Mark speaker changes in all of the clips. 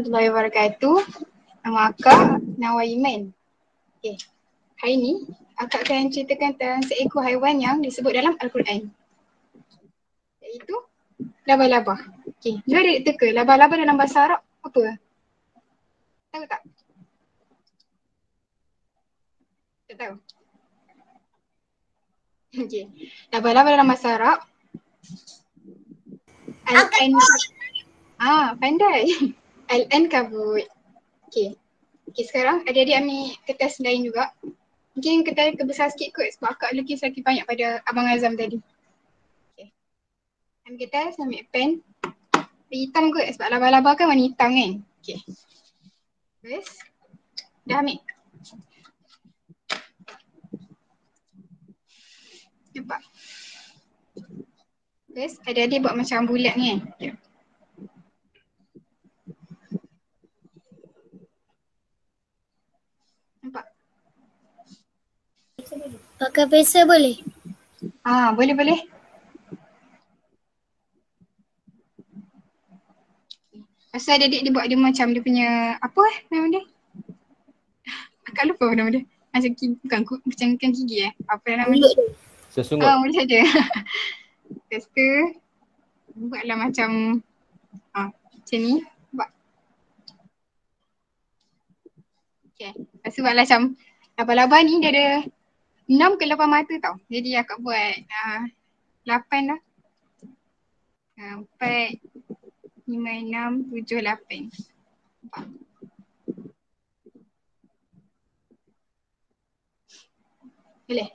Speaker 1: warahmatullahi wabarakatuh. Nama akak Nawa Iman. Okay. Hari ni akak akan ceritakan tentang seekor haiwan yang disebut dalam Al-Quran. Iaitu laba-laba. Okay. Jom adik teka, laba-laba dalam bahasa Arab apa? Tahu tak? Tak tahu? Okay. Laba-laba dalam bahasa Arab pandai. Al-Ankabut. Okay. Okay, sekarang adik-adik ambil kertas lain juga. Mungkin kertas besar sikit kot sebab akak lukis lagi banyak pada Abang Azam tadi. Okay. Ambil kertas, ambil pen. Hitam kot sebab laba-laba kan warna hitam kan. Okay. Terus, dah ambil. Nampak? Terus, adik-adik buat macam bulat ni kan. Okay. Nampak?
Speaker 2: Pakai pensel boleh?
Speaker 1: Boleh-boleh. Pasal adik-adik dia buat dia macam dia punya, apa nama dia? Akak lupa nama dia. Macam bukan gigi Apa nama dia?
Speaker 3: Sesungut.
Speaker 1: Mulut saja. Lepas tu, buatlah macam macam ni. Buat. Okay. Lepas tu buatlah macam laba-laba ni dia ada 6 ke 8 mata tau. Jadi akak buat 8 lah. 4, 5, 6, 7, 8. Nampak? Boleh?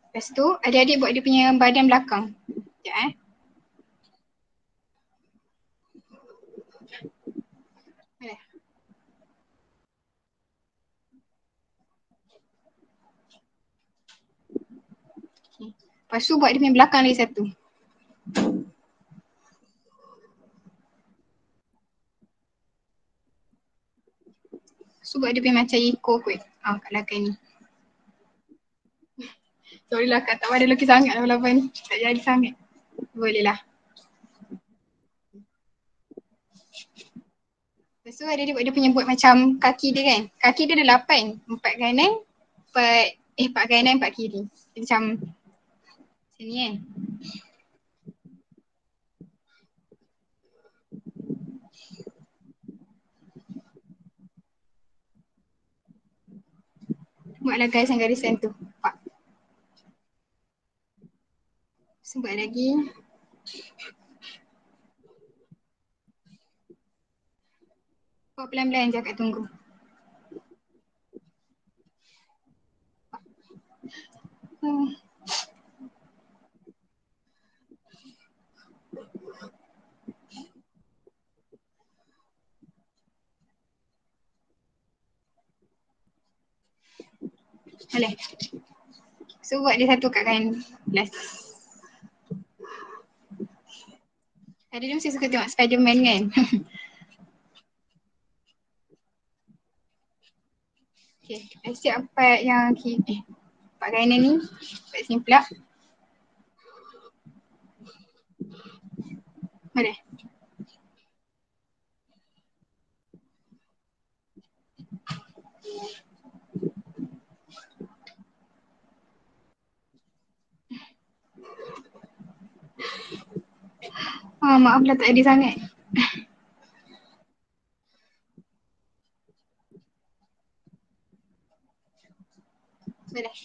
Speaker 1: Lepas tu adik-adik buat dia punya badan belakang. Sekejap Boleh? Okay. Lepas tu buat dia punya belakang lagi satu. So buat dia punya macam ikut kot. Kat belakang ni. Sorry lah kak, tak ada lukis sangat laba-laba ni. Tak jadi sangat. Boleh lah. Lepas tu ada dia buat dia punya buat macam kaki dia kan. Kaki dia ada 8. 4 kanan, 4 kanan, 4 kiri. Dia macam ni kan. Buatlah garisan-garisan tu. Nampak? So buat lagi. Buat pelan-pelan je kat tunggu. Boleh. So buat dia satu kat kanan. Last. Dia mesti suka tengok Spiderman kan. Okay, siap part yang part kanan ni. Part sini pula. Boleh. Maaflah tak ada sangat. Boleh.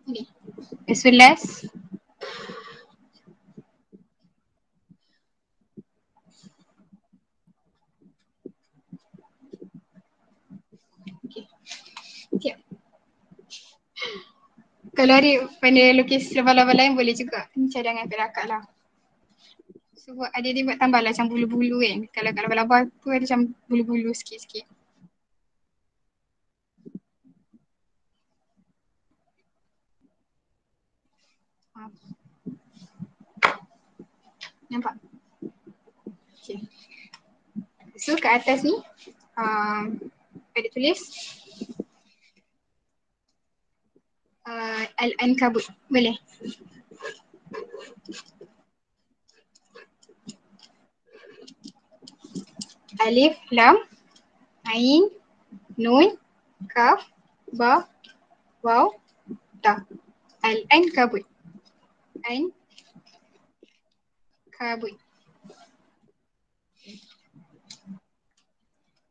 Speaker 1: Ni. As well as okay. Kalau adik pandai lukis laba-laba lain boleh juga. Ni cadangan pada akak lah. So adik-adik buat tambah lah macam bulu-bulu kan. Kalau kat laba-laba tu ada macam bulu-bulu sikit-sikit. Nampak? Okay. So kat atas ni ada tulis Al-Ankabut. Boleh? Alif, lam, ain, nun, kaf, ba, waw, ta. Al-Ankabut. Ankabut.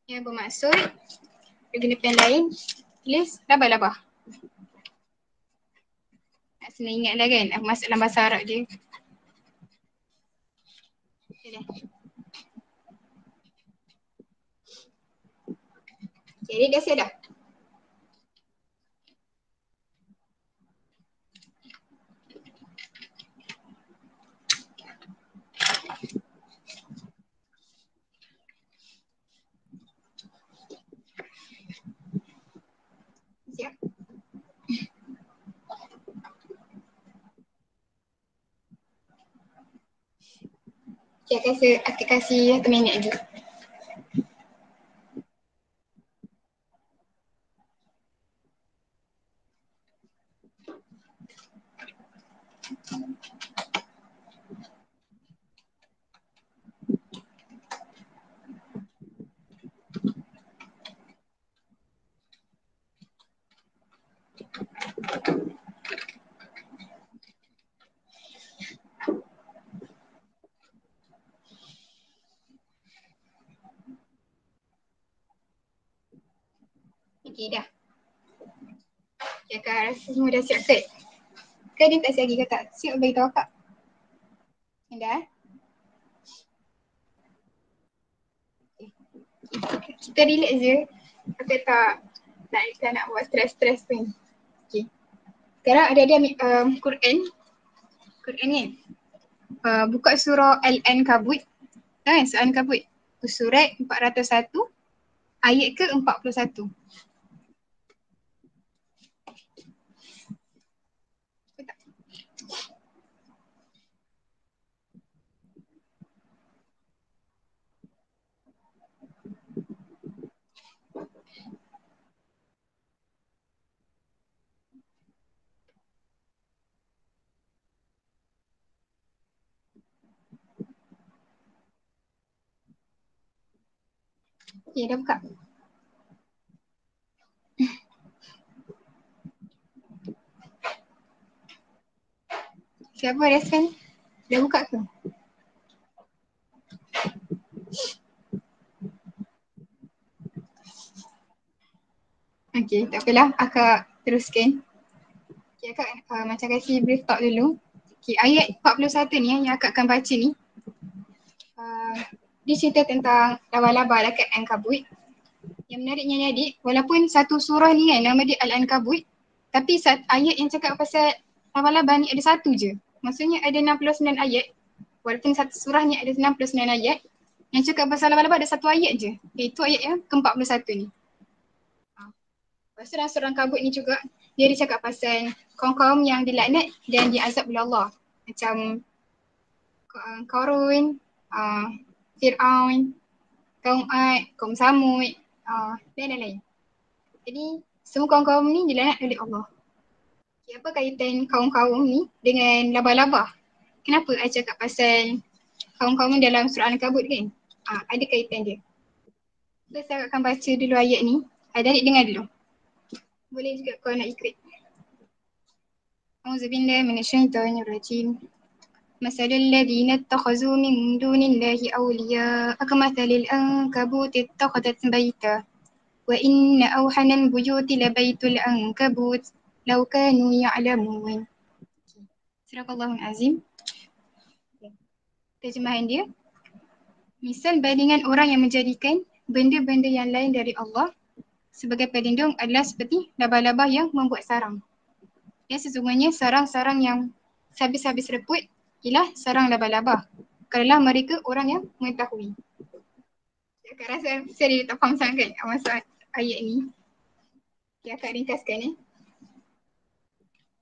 Speaker 1: Yang bermaksud guna pen lain tulis laba-laba. Nak senang ingat lah kan apa maksud dalam bahasa Arab dia. Okay, dah. Jadi dah siap dah? Siap? Okay, aku kasih 1 minit lagi. Okay, dah. Okay, Kak rasa semua dah siap ke? Ke dia tak siap lagi ke tak? Siap bagi tahu Kak. Dah? Okay. Kita relax je. Aku tak nak buat stres-stres pun. Okay. Sekarang ada ambil Quran. Quran ni. Buka surah Al-Ankabut. Surah Al-Ankabut. Surat 401 ayat ke 41. Okay, dah buka. Siapa respon? Dah buka ke? Okay, tak apalah. Akak teruskan. Okay, Akak macam kasih brief talk dulu. Okay, ayat 41 ni yang Akak akan baca ni. Dia cerita tentang laba-laba dekat Ankabut. Yang menariknya ni adik, walaupun satu surah ni kan nama dia Al-Ankabut, tapi ayat yang cakap pasal laba-laba ni ada satu je. Maksudnya ada 69 ayat. Walaupun satu surah ni ada 69 ayat, yang cakap pasal laba-laba ada satu ayat je. Iaitu ayat yang ke-41 ni. Lepas tu dalam surah Ankabut ni juga, dia cakap pasal kaum-kaum yang dilaknat dan diazab oleh Allah. Macam Qarun, Fir'aun, kaum Ad, kaum Samud, dan lain-lain. Jadi semua kaum-kaum ni dilaknat oleh Allah. Okay, apa kaitan kaum-kaum ni dengan laba-laba? Kenapa I cakap pasal kaum-kaum ni dalam surah Al-Ankabut kan? Ada kaitan dia. So saya akan baca dulu ayat ni. Adik dengar dulu. Boleh juga kau nak ikut. A'udzubillahi minasyaitonirrajim. Masalul ladzina ittakhadhu min dunillahi awliya akamathalil ankabuti ittakhadhat baita wa inna awhanal buyuti labaitul ankabut law kanu ya'lamun. Surahul Azim. Terjemahan dia. Misal bandingan orang yang menjadikan benda-benda yang lain dari Allah sebagai pelindung adalah seperti laba-laba yang membuat sarang. Ya, sesungguhnya sarang-sarang yang habis-habis reput ialah sarang laba-laba. Kerana mereka orang yang mengetahui. Akak rasa saya tak faham sangat maksud ayat ni. Okay, Akak ringkaskan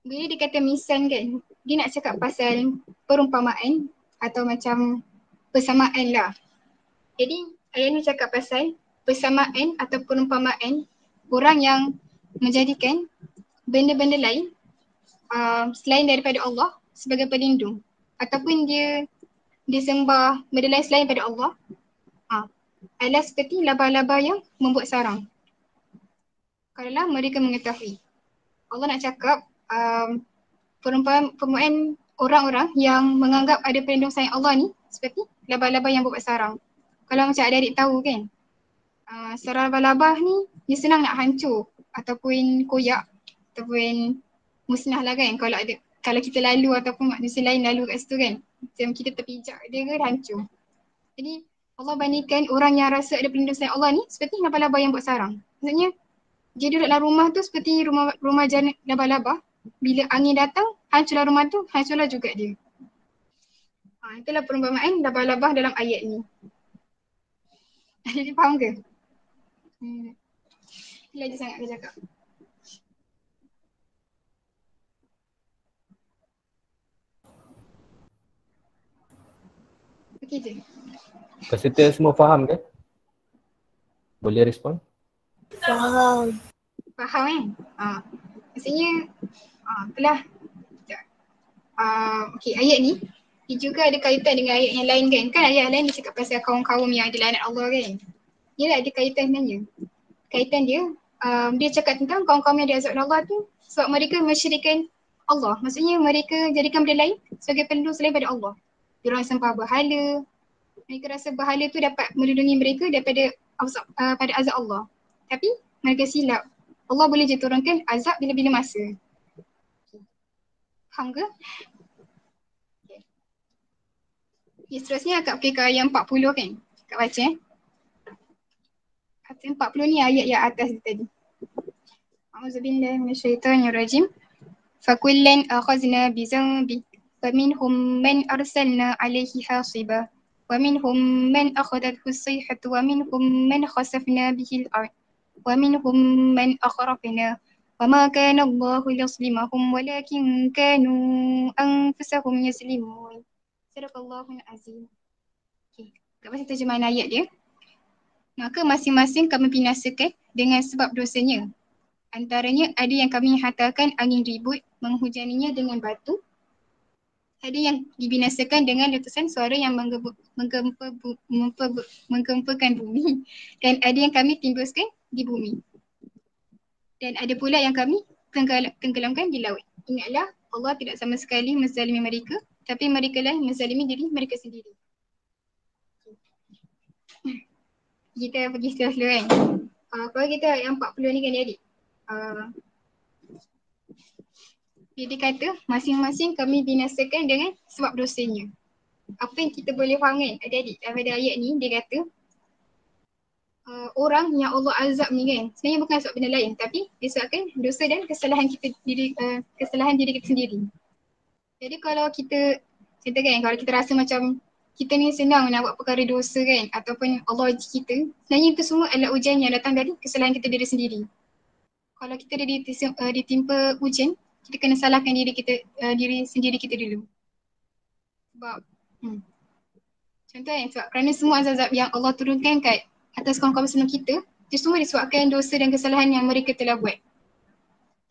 Speaker 1: Bila dia kata misan kan, dia nak cakap pasal perumpamaan atau macam persamaan lah. Jadi ayat ni cakap pasal persamaan atau perumpamaan orang yang menjadikan benda-benda lain selain daripada Allah sebagai pelindung ataupun dia sembah benda lain selain daripada Allah adalah seperti laba-laba yang membuat sarang. Kalaulah mereka mengetahui. Allah nak cakap perumpamaan orang-orang yang menganggap ada pelindung sayang Allah ni seperti laba-laba yang membuat sarang. Kalau macam adik-adik tahu kan, sarang laba-laba ni dia senang nak hancur ataupun koyak ataupun musnah lah kan kalau kita lalu ataupun manusia lain lalu kat situ kan. Macam kita terpijak dia ke hancur. Jadi Allah bandingkan orang yang rasa ada pelindung sayang Allah ni seperti laba-laba yang buat sarang. Maksudnya dia duduk dalam rumah tu seperti rumah jana laba-laba. Bila angin datang, hancurlah rumah tu, hancurlah juga dia. Itulah perumpamaan laba-laba dalam ayat ni. Jadi faham ke? Lagi sangat dia cakap. Okey je.
Speaker 3: Peserta semua faham ke? Boleh respon?
Speaker 2: Faham.
Speaker 1: Faham kan? Maksudnya, itulah. Okey, ayat ni dia juga ada kaitan dengan ayat yang lain kan. Kan ayat lain dia cakap pasal kaum-kaum yang ada laknat Allah kan. Dia ada kaitan sebenarnya. Kaitan dia, dia cakap tentang kaum-kaum yang diazab Allah tu sebab mereka mensyirikkan Allah. Maksudnya mereka jadikan benda lain sebagai pelindung selain daripada Allah. Diorang sembah berhala. Mereka rasa berhala tu dapat melindungi mereka daripada pada azab Allah. Tapi mereka silap. Allah boleh je turunkan azab bila-bila masa. Faham ke? Okay, seterusnya akak pergi ke ayat 40 kan. Akak baca Ayat 40 ni ayat yang atas tadi. A'udzubillahi minasyaitonirrajim. Fakullan akhazna bizanbi faminhum man arsalna alaihi hasiba wa minhum man akhadathu as-sayhatu wa minhum man khasafna bihi al-ard wa minhum man aghraqna wa ma kana Allahu liyazlimahum walakin kanu anfusahum yazlimun. Sadaqallahul azim. Okey, kat pasal terjemahan ayat dia. Maka masing-masing kami binasakan dengan sebab dosanya. Antaranya ada yang kami hantarkan angin ribut menghujaninya dengan batu. Ada yang dibinasakan dengan letusan suara yang menggempakan bumi. Dan ada yang kami timbuskan di bumi. Dan ada pula yang kami tenggelamkan di laut. Ingatlah Allah tidak sama sekali menzalimi mereka, tapi mereka lah menzalimi diri mereka sendiri. Kita pergi seterusnya kan. Kalau kita yang 40 ni kan adik. Dia kata masing-masing kami binasakan dengan sebab dosanya. Apa yang kita boleh faham kan adik-adik daripada ayat ni dia kata orang yang Allah azab ni kan sebenarnya bukan sebab benda lain tapi disebabkan dosa dan kesalahan diri kita sendiri. Jadi kalau kita kan kalau kita rasa macam kita ni senang nak buat perkara dosa kan ataupun Allah uji kita, sebenarnya itu semua adalah ujian yang datang dari kesalahan kita diri sendiri. Kalau kita ditimpa ujian, kita kena salahkan diri sendiri kita dulu. Sebab contoh kan, sebab kerana semua azab yang Allah turunkan kat atas kaum-kaum sebelum kita, itu semua disebabkan dosa dan kesalahan yang mereka telah buat.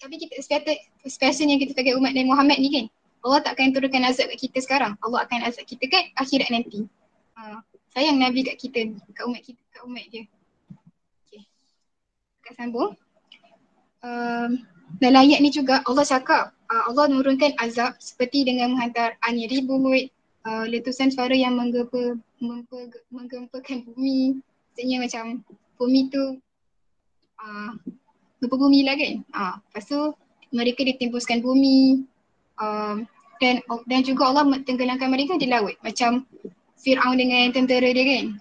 Speaker 1: Tapi kita especially yang kita sebagai umat Nabi Muhammad ni kan, Allah takkan turunkan azab kat kita sekarang. Allah akan azab kita kat akhirat nanti. Sayang Nabi kat kita, kat umat dia. Okay. Kat sambung. Dalam ayat ni juga Allah cakap Allah menurunkan azab seperti dengan menghantar angin ribut, letusan suara yang menggempakan bumi. Maksudnya macam bumi tu gempa bumi lah kan. Lepas tu mereka ditimbuskan bumi dan juga Allah tenggelamkan mereka di laut macam Fir'aun dengan tentera dia kan.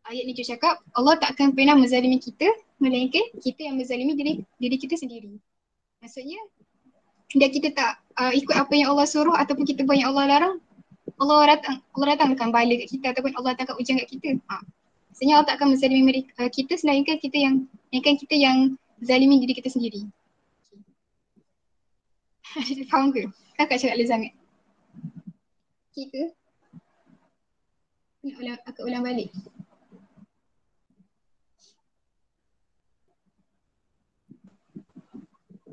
Speaker 1: Ayat ni juga cakap Allah takkan pernah menzalimi kita melainkan kita yang menzalimi diri kita sendiri. Maksudnya bila kita tak ikut apa yang Allah suruh ataupun kita buat yang Allah larang, Allah datangkan bala kat kita ataupun Allah datangkan ujian kat kita. Maksudnya Allah tak akan menzalimi kita selainkan kita yang zalimi diri kita sendiri. Faham ke? Kakak cakap lagi sangat. Okay ke? Akak ulang balik.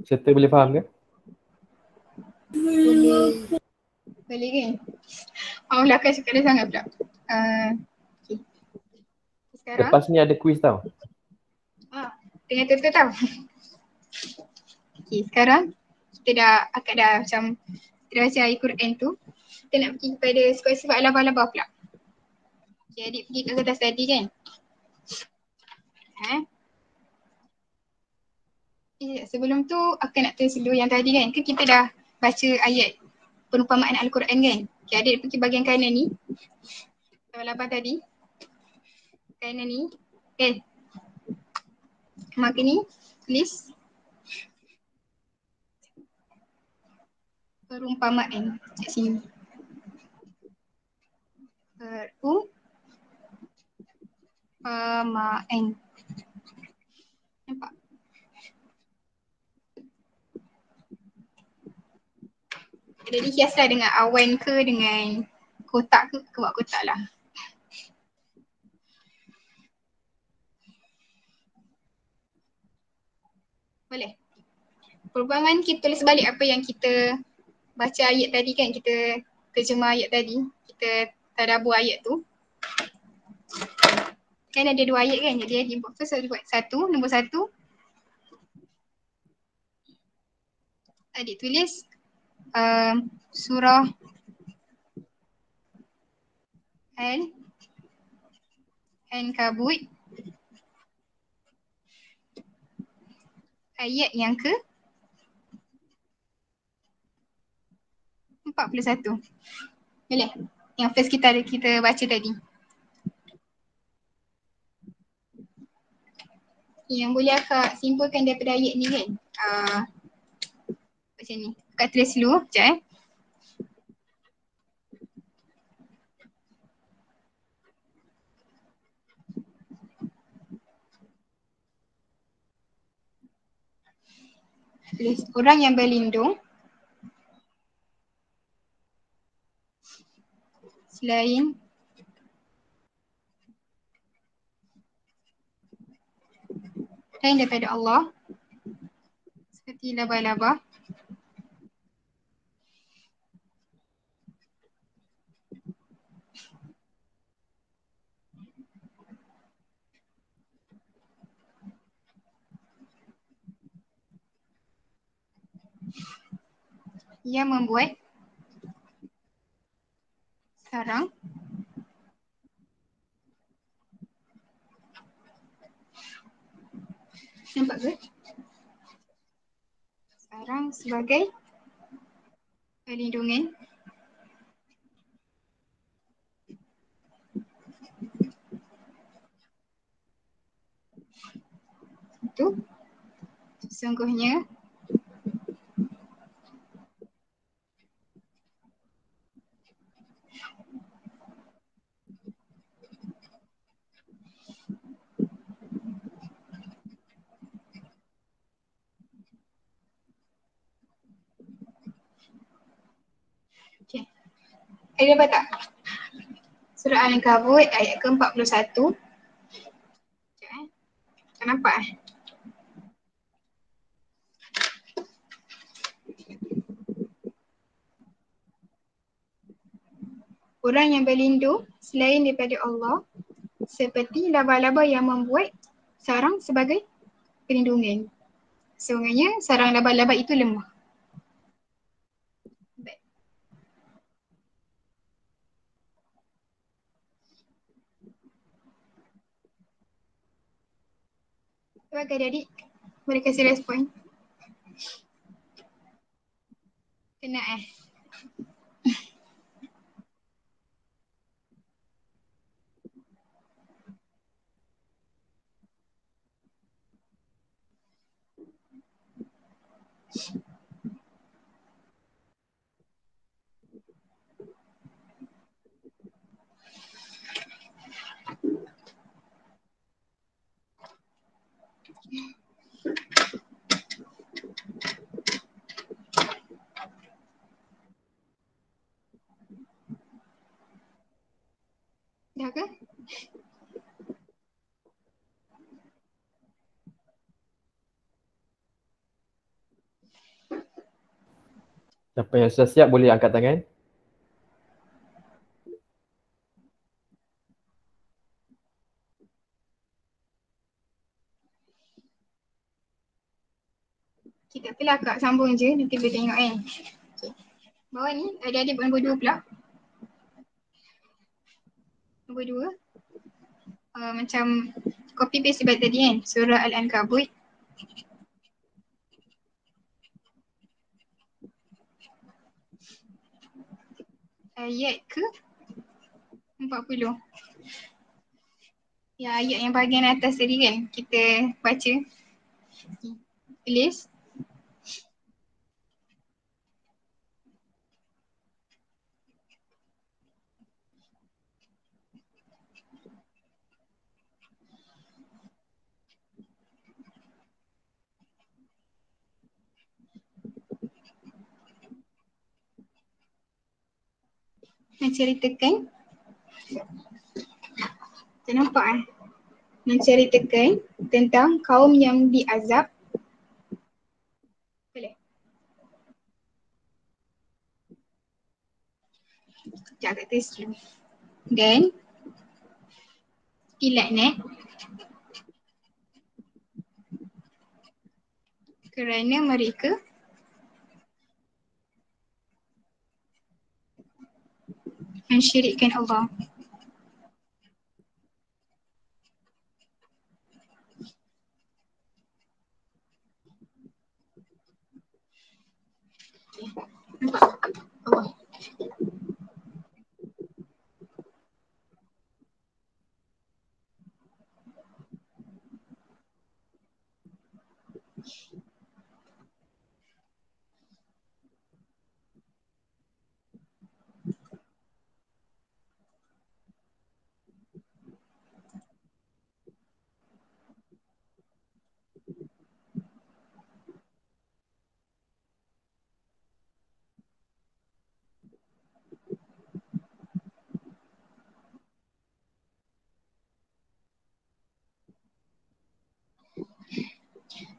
Speaker 3: Serta boleh faham ke?
Speaker 2: Boleh.
Speaker 1: Boleh kan? Allah akan cakap lagi sangat pula. Okay. Sekarang.
Speaker 3: Lepas ni ada quiz tau.
Speaker 1: Dengan betul tau. Okay, sekarang akak dah macam kita baca ayat Quran tu. Kita nak pergi kepada sifat-sifat labah-labah pula. Okay, adik pergi ke kertas tadi kan? Sebelum tu akak nak tulis dulu yang tadi kan? Kita dah baca ayat perumpamaan Al-Quran kan? Okay, adik pergi bahagian kanan ni. Labah tadi. Kanan ni. Okay. Maka ni tulis perumpamaan kat sini. Perumpamaan. Nampak? Jadi hiaslah dengan awan ke dengan kotak ke buat kotak lah. Boleh? Perumpamaan kita tulis balik apa yang kita baca ayat tadi kan, kita terjemah ayat tadi, kita tadabbur ayat tu. Kan ada 2 ayat kan, jadi adik buat first adik buat nombor 1. Adik tulis surah Al-Ankabut ayat yang ke 41. Boleh? Yang first kita baca tadi. Yang boleh akak simpulkan daripada ayat ni kan. Macam ni. Akak tulis dulu. Sekejap tulis orang yang berlindung selain daripada Allah seperti laba-laba yang membuat sarang nampak ke? Sarang sebagai perlindungan itu sesungguhnya okay. Ada dapat tak? Surah Al-Ankabut ayat ke-41. Tak nampak Orang yang berlindung selain daripada Allah seperti laba-laba yang membuat sarang sebagai perlindungan. Sesungguhnya sarang laba-laba itu lemah. Baik. Sebagai adik, boleh kasih respon? Kena
Speaker 3: Siapa yang sudah siap boleh angkat tangan.
Speaker 1: Kita apalah Kak, sambung je, nanti boleh tengok kan. Okay. Bawah ni adik-adik buat nombor 2 pula. Nombor 2. Macam copy paste daripada tadi kan, surah Al-Ankabut. Ayat ke 40. Ya, ayat yang bahagian atas tadi kan, kita baca. Tulis. Menceritakan. Tak nampak menceritakan tentang kaum yang diazab. Boleh? Sekejap kat tulis dulu. Dan dilaknat kerana mereka mensyirikkan Allah. Nampak? Allah.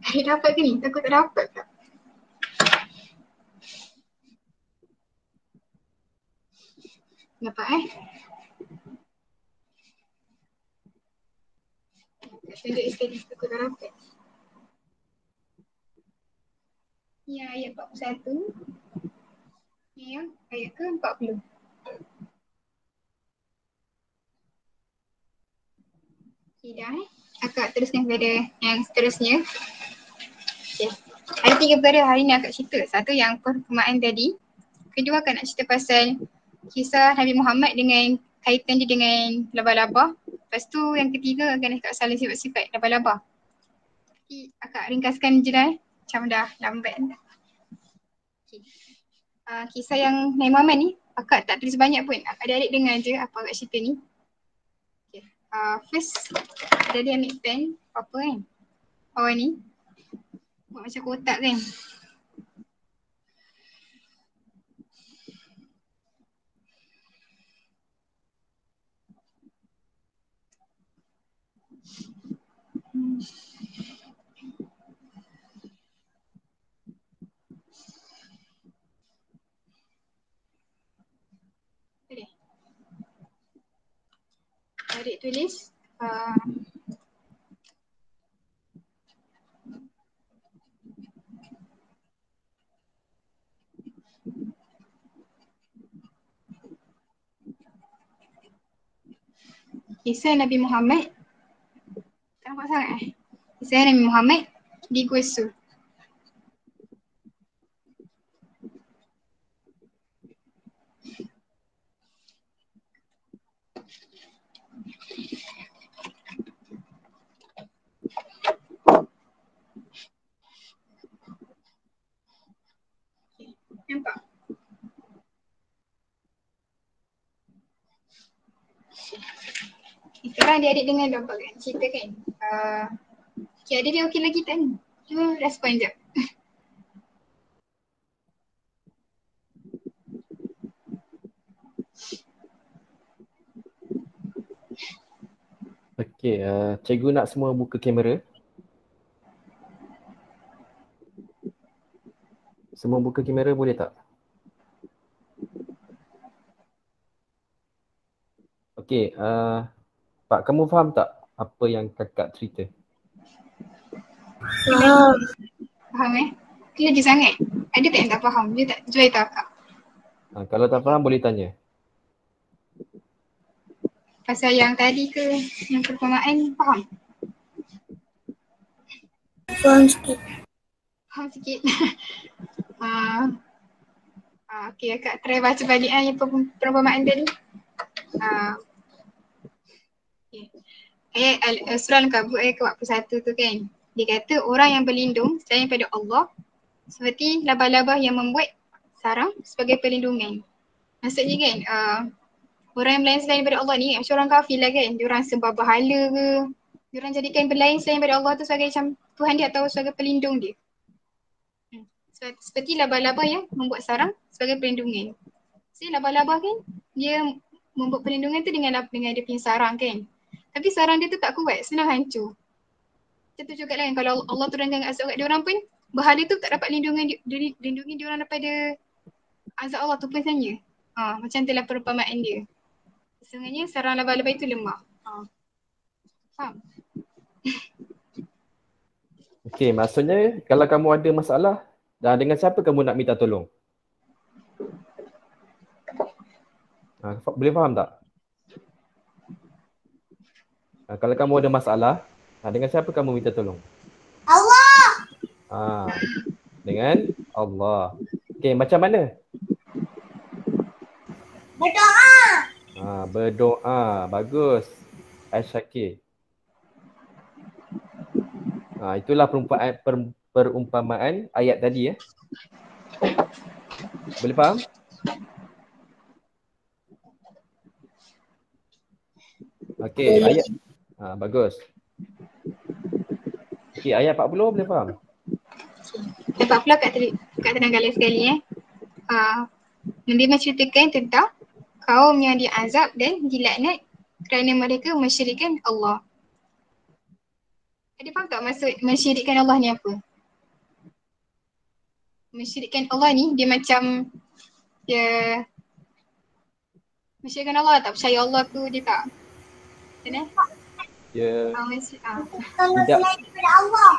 Speaker 1: Adik dapat ke ni? Takut tak dapat tak? Dapat tunjuk sekali, takut tak dapat. Ya, ayat 41. Ya, ayat ke 40. Okay, dah Akak teruskan kepada yang seterusnya. Okay. Ada 3 perkara hari ni akak cerita. Satu yang perkemahan tadi. Kedua akak nak cerita pasal kisah Nabi Muhammad dengan kaitan dia dengan laba-laba. Lepas tu yang ketiga akan akak salah sifat-sifat laba-laba. Jadi akak ringkaskan je dah macam dah lambat. Okay. Kisah yang Nabi Muhammad ni akak tak tulis banyak pun. Adik-adik dengar je apa akak cerita ni. Okay. First ada dia ambil pen apa kan. Awal ni buat macam kotak kan. Boleh. Adik tulis kisah Nabi Muhammad. Tak nampak sangat Kisah Nabi Muhammad di Gua Sur. Nampak? Sekarang adik-adik dengar nampak kan cerita kan. Okay, adik dia okey lagi tak ni? Cuba respon jap.
Speaker 3: Okey, cikgu nak semua buka kamera. Semua buka kamera boleh tak? Okey, Pak, kamu faham tak apa yang kakak cerita?
Speaker 2: Faham.
Speaker 1: Faham Dia lagi sangat. Ada tak yang tak faham? Dia tak jual tahu akak.
Speaker 3: Kalau tak faham boleh tanya.
Speaker 1: Pasal yang tadi ke, yang perumpamaan faham?
Speaker 2: Faham sikit.
Speaker 1: Faham sikit. Okey, akak try baca balik yang perumpamaan tadi. Okay. Ayat surah Al-Kabut ayat ke-41 tu kan. Dia kata orang yang berlindung selain daripada Allah seperti labah-labah yang membuat sarang sebagai perlindungan. Maksudnya kan orang yang berlain selain daripada Allah ni macam orang kafir lah kan. Diorang sembah berhala ke. Diorang jadikan berlain selain daripada Allah tu sebagai macam Tuhan dia atau sebagai pelindung dia. Seperti labah-labah yang membuat sarang sebagai perlindungan. So labah-labah kan dia membuat perlindungan tu dengan dia punya sarang kan. Tapi sarang dia tu tak kuat, senang hancur. Macam tu juga lah kan kalau Allah turunkan azab kat diorang pun berhala tu tak dapat lindungi diorang daripada azab Allah tu pun saja. Macam tu lah perumpamaan dia. Sebenarnya sarang labah-labah itu lemah. Faham?
Speaker 3: Okey, maksudnya kalau kamu ada masalah, dengan siapa kamu nak minta tolong? Boleh faham tak? Kalau kamu ada masalah, dengan siapa kamu minta tolong?
Speaker 2: Allah.
Speaker 3: Dengan Allah. Okey, macam mana?
Speaker 2: Berdoa.
Speaker 3: Berdoa. Bagus. Syakir. Itulah perumpamaan ayat tadi ya. Boleh faham? Okey, ayat. Bagus. Okey, ayat 40 boleh faham?
Speaker 1: Ayat 40 kat terangkan sekali dia menceritakan tentang kaum yang diazab dan dilaknat kerana mereka mensyirikkan Allah. Ada faham tak maksud mensyirikkan Allah ni apa? Mensyirikkan Allah ni dia macam dia mensyirikkan Allah tak percaya Allah tu dia tak. Macam mana?
Speaker 3: Dia
Speaker 2: Kalau
Speaker 3: tidak
Speaker 2: selain daripada Allah.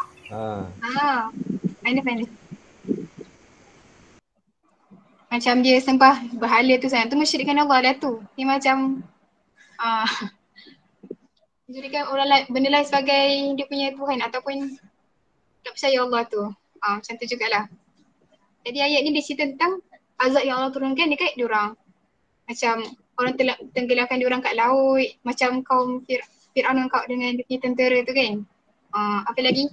Speaker 1: Mana. Macam dia sembah berhala tu sangat tu mensyirikkan Allah dah tu. Dia macam menjadikan orang lain, benda lain sebagai dia punya Tuhan ataupun tak percaya Allah tu. Macam tu jugalah. Jadi ayat ni dia cerita tentang azab yang Allah turunkan dekat diorang. Macam orang tenggelamkan diorang kat laut, macam kaum Fir'aun kau dengan dia punya tentera tu kan. Apa lagi?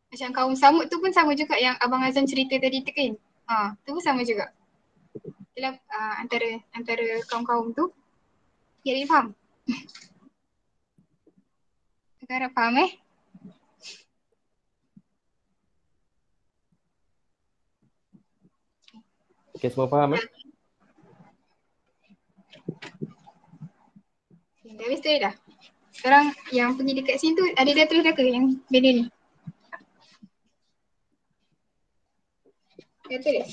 Speaker 1: Macam kaum Samud tu pun sama juga yang Abang Azam cerita tadi tu kan. Tu pun sama juga. Itulah antara kaum-kaum tu. Ya, dia faham? Kakak harap faham
Speaker 3: Okey, semua faham
Speaker 1: Dah habis tu dah. Sekarang yang pergi dekat sini tu ada dah tulis dah ke yang benda ni? Dah tulis?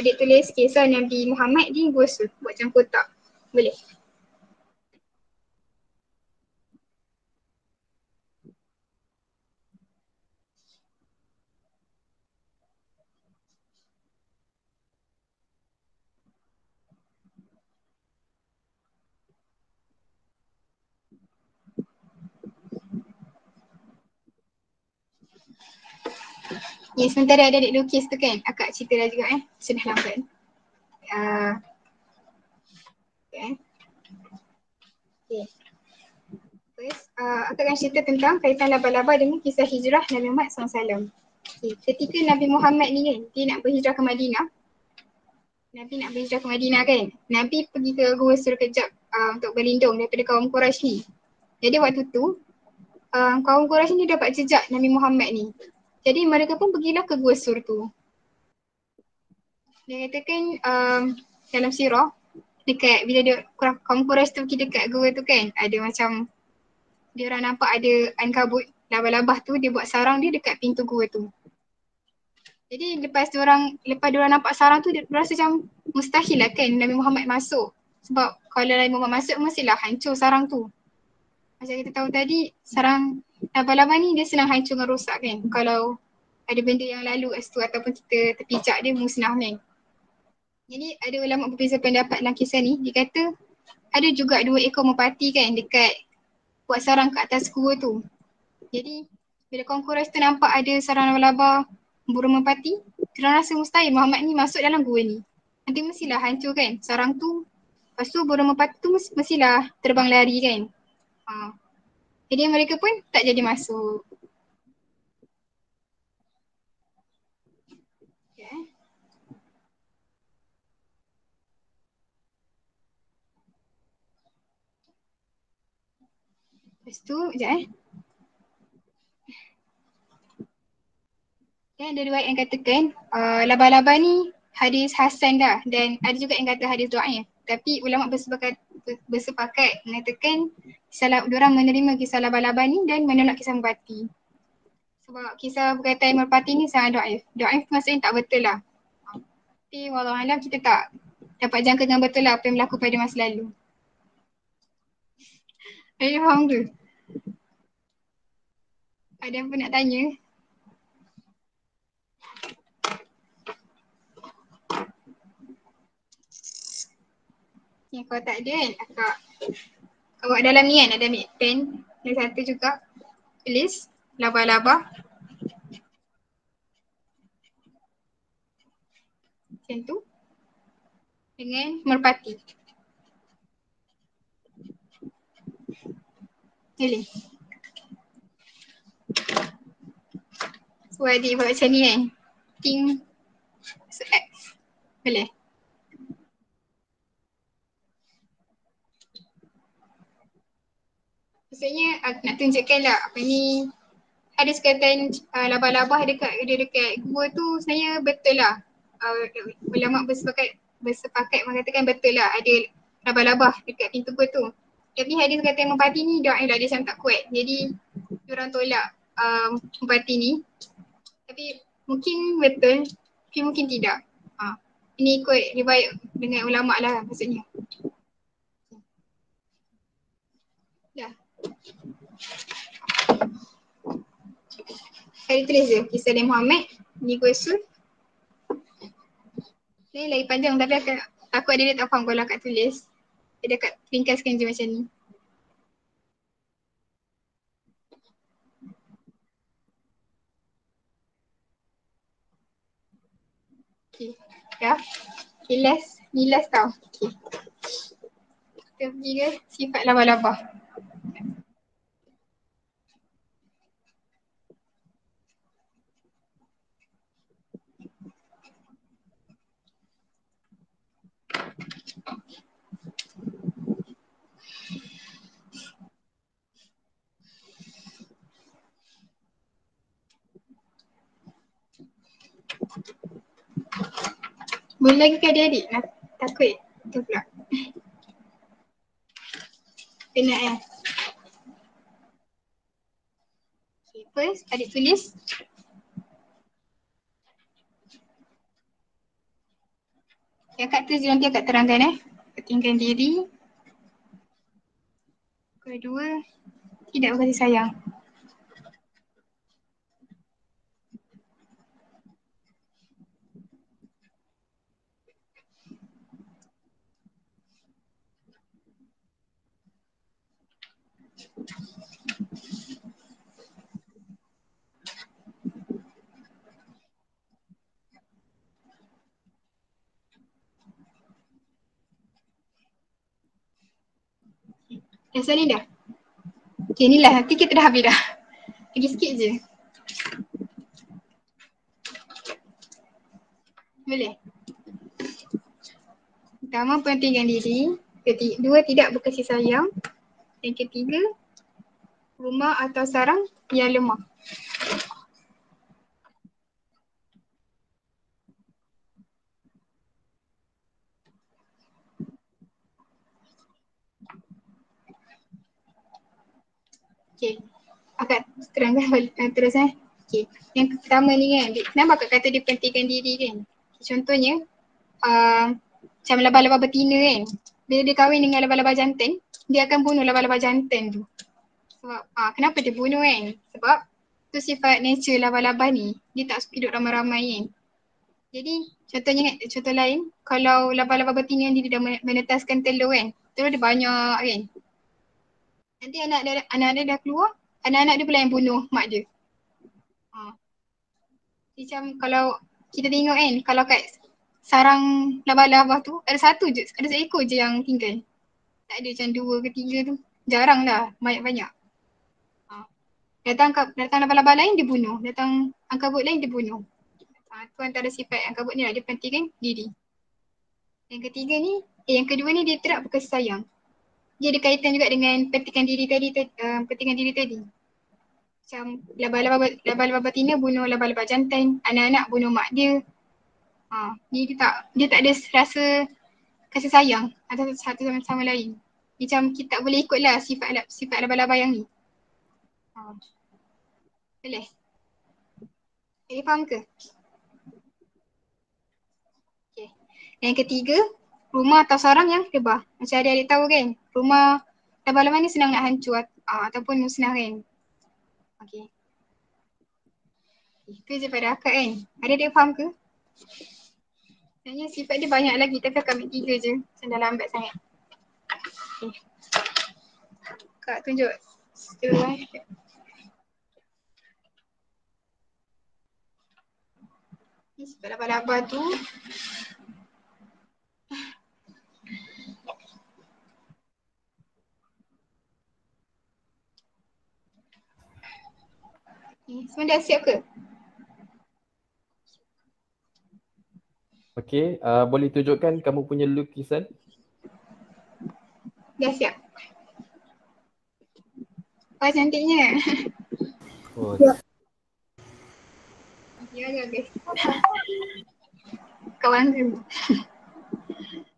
Speaker 1: Adik tulis kisah Nabi Muhammad di Gosul buat macam kotak. Boleh? Ya, sementara ada adik lukis tu kan, akak cerita dah juga sudah lambat. Okay. First, akak akan cerita tentang kaitan laba-laba dengan kisah hijrah Nabi Muhammad SAW. Okay. Ketika Nabi Muhammad ni kan, dia nak berhijrah ke Madinah. Kan. Nabi pergi ke Gua Sur kejap untuk berlindung daripada kaum Quraisy ni. Jadi waktu tu, kaum Quraisy ni dapat jejak Nabi Muhammad ni. Jadi mereka pun pergilah ke Gua Sur tu. Dia katakan dalam sirah, dekat bila dia kaum Quraisy tu pergi dekat gua tu kan, ada macam dia orang nampak ada ankabut, labah-labah tu dia buat sarang dia dekat pintu gua tu. Jadi lepas diorang nampak sarang tu dia rasa macam mustahil lah kan Nabi Muhammad masuk. Sebab kalau lain bomba masuk mestilah hancur sarang tu. Macam kita tahu tadi, sarang laba-laba ni dia senang hancur dan rosak kan. Kalau ada benda yang lalu kat situ ataupun kita terpijak dia musnah kan. Jadi ada ulama berbeza pendapat dalam kisah ni. Dia kata ada juga 2 ekor merpati kan dekat buat sarang kat atas gua tu. Jadi bila kaum Quraisy tu nampak ada sarang laba-laba burung merpati, diorang rasa mustahil Muhammad ni masuk dalam gua ni. Nanti mestilah hancur kan sarang tu. Lepas tu burung merpati tu mestilah terbang lari kan. Jadi mereka pun tak jadi masuk. Okay. Lepas tu, sekejap Dan ada riwayat yang katakan laba-laba ni hadis Hasan dah dan ada juga yang kata hadis dhaif. Tapi ulama bersepakat mengatakan diorang menerima kisah laba-laba ni dan menolak kisah merpati. Sebab kisah berkaitan merpati ni sangat dhaif. Dhaif maksudnya tak betul lah. Tapi wallahualam kita tak dapat jangka dengan betul lah apa yang berlaku pada masa lalu. Ada faham ke? Ada apa nak tanya? Kalau tak ada kan, akak awak dalam ni kan ada ambil pen dan satu juga tulis laba-laba macam tu dengan merpati. Boleh? So adik buat macam ni kan, ting so X. Boleh? Maksudnya aku nak tunjukkan lah apa ni ada sekatan laba-laba dekat gua tu sebenarnya betul lah. Ulama bersepakat mengatakan betul lah ada laba-laba dekat pintu gua tu. Tapi hadis kata merpati ni dia macam tak kuat. Jadi diorang tolak merpati ni. Tapi mungkin betul, tapi mungkin tidak. Ini ikut riwayat dengan ulama lah maksudnya. Dah. Saya tulis je kisah Nabi Muhammad ni Gosul. Ni lagi panjang tapi akak takut dia tak faham kalau akak tulis. Dia akak ringkaskan je macam ni. Okay, dah. Okay, ni last tau. Okay. Kita pergi ke sifat laba-laba. Boleh lagi ke adik-adik? Takut tu pula. Penat kan? Okay, first adik tulis. Yang kat tulis nanti akak terangkan Pentingkan diri. Kedua, tidak berkasih sayang. Dasar ni dah. Okay, ni lah. Nanti kita dah habis dah. Lagi sikit je. Boleh? Pertama, pentingkan diri. Kedua, tidak berkasih sayang. Yang ketiga, rumah atau sarang yang lemah. Okay, akak terangkan terus Okay, yang pertama ni kan, kenapa akak kata dia pentingkan diri kan? Contohnya, macam laba-laba betina kan, bila dia kahwin dengan laba-laba jantan, dia akan bunuh laba-laba jantan tu. Sebab kenapa dia bunuh kan? Sebab tu sifat nature laba-laba ni, dia tak suka hidup ramai-ramai kan. Jadi contoh lain, kalau laba-laba betina ni dia dah menetaskan telur kan, telur dia banyak kan. Nanti anak dia dah keluar, anak-anak dia pula yang bunuh mak dia. Macam kalau kita tengok kan, kalau kat sarang laba-laba tu ada satu je, ada seekor je yang tinggal. Tak ada macam 2 ke 3 tu. Jarang lah, banyak-banyak. Datang laba-laba lain dia bunuh, datang angkabut lain dia bunuh. Tu antara sifat angkabut ni lah, dia pentingkan diri. Yang kedua ni dia terap kasih sayang. Dia ada kaitan juga dengan pentingkan diri tadi. Macam laba-laba betina bunuh laba-laba jantan, anak-anak bunuh mak dia. Dia tak ada rasa kasih sayang antara satu sama lain. Macam kita tak boleh ikutlah sifat laba-laba yang ni. Boleh? Jadi faham ke? Okay. Yang ketiga, rumah atau sarang yang rebah. Macam adik-adik tahu kan, rumah laba-laba ni senang nak hancur ataupun musnah kan. Okay. Itu je pada akak kan. Adik-adik faham ke? Sebenarnya sifat dia banyak lagi tapi akak ambil 3 je. Macam dah lambat sangat. Okay. Kak tunjuk slide. Ni sifat laba-laba tu. Semua dah siap ke?
Speaker 3: Okey, boleh tunjukkan kamu punya lukisan?
Speaker 1: Dah siap. Wah cantiknya.
Speaker 3: Oh.
Speaker 1: Ya guys. Kawan tu.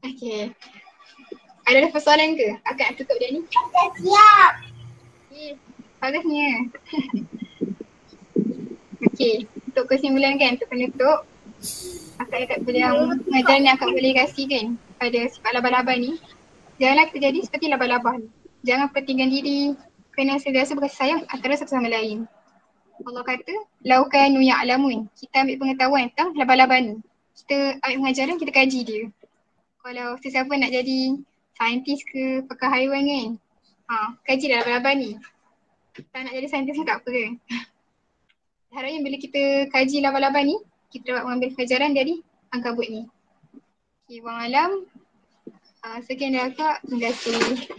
Speaker 1: Okay. Ada persoalan ke? Akak tutup dia ni.
Speaker 2: Dah siap.
Speaker 1: Bagusnya. Okay. Untuk kesimpulan kan, untuk penutup. Akak yang pengajaran yang akak boleh kasih kan pada sifat laba-laba ni. Janganlah kita jadi seperti laba-laba ni. Jangan pentingkan diri. Kena sentiasa berkasih sayang antara satu sama lain. Allah kata, laukanu ya'lamun. Kita ambil pengetahuan tentang laba-laba ni. Kita ambil pengajaran, kita kaji dia. Kalau sesiapa nak jadi saintis ke pakar haiwan kan, kaji dah laba-laba ni. Tak nak jadi saintis pun tak apa kan. Harapnya bila kita kaji laba-laba ni, kita dapat mengambil pelajaran dari angkabut ni. Okay, wallahu alam. Sekian dari akak. Terima kasih.